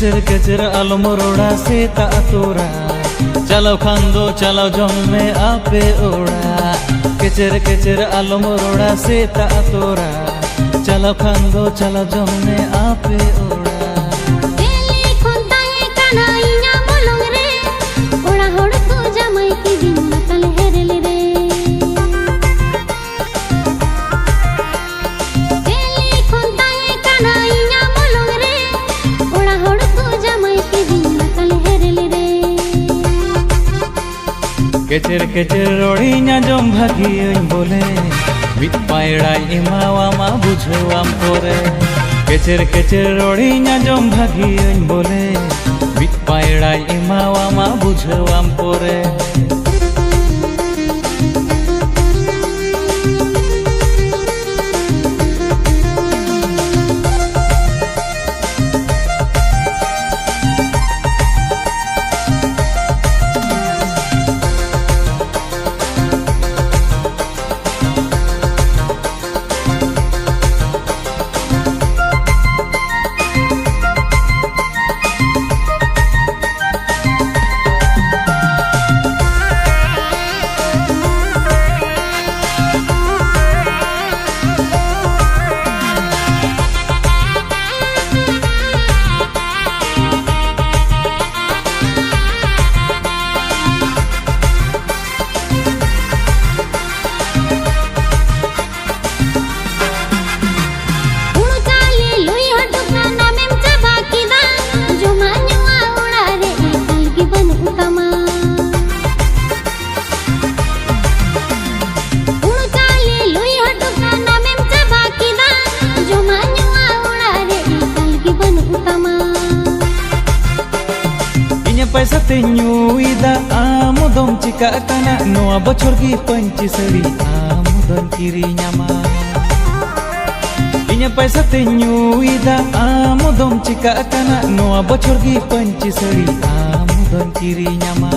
केचर केचर आलम रोड़ा सेता तोरा चलो खांदो चलो जम में आपे ओड़ा केचर केचर आलम रोड़ा सेता तोरा चलो खांदो चलो जम में आपे ओड़ा केचर केचर रोड़ीना जम भागी बोले मित पायड़ाई इमावामा बुझवाम पोरे केचर केचर रोड़ीना जम भागी बोले मित पायड़ाई इमावामा बुझवाम पोरे पैसा तेन्युईदा आमुदम चिका kana noa bocor gi panci seri amudon kiri nyama inya पैसा तेन्युईदा आमुदम चिका kana noa bocor gi panci seri amudon kiri nyama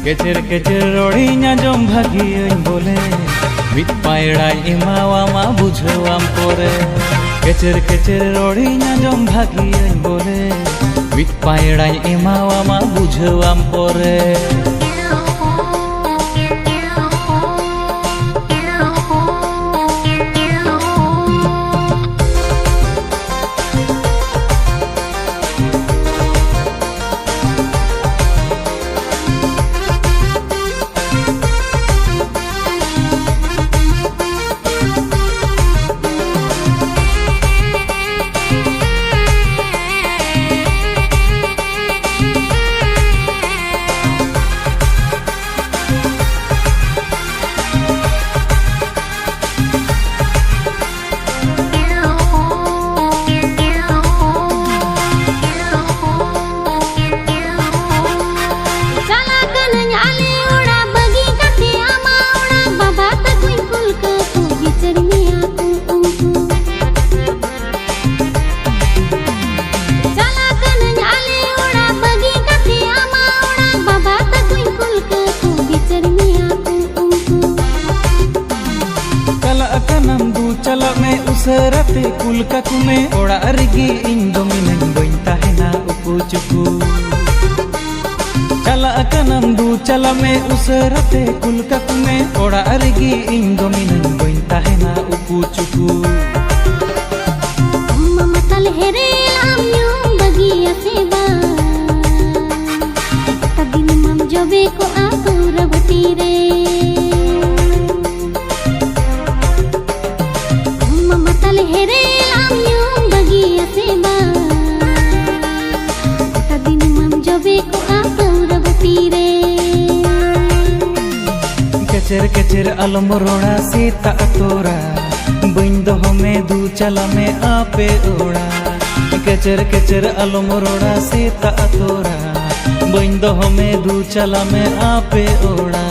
केचर केचर रोड़ीना जम भागी बोले मित पायड़ाई इमावामा बुझवाम पोरे केचर केचर रोड़ीना जम भागी बोले मित पायड़ाई इमावामा बुझवाम पोरे चला में उसरते कुल का कुमे ओड़ा अरगी इन दोमिनन बइन ताहेना उकु चुकु चला कनम दू चला में उसरते कुल का कुमे ओड़ा अरगी इन दोमिनन बइन ताहेना उकु चुकु मम्मा तल हेरे आम्यो बगिया सेवा तदिन मम जबे को आकुर बटीरे केचर केचर आलम रोड़ा सीता तोरा बइन दो हमें दू चला में आपे ओड़ा केचर केचर आलम रोड़ा सीता तोरा बइन दो हमें दू चला में आपे ओड़ा।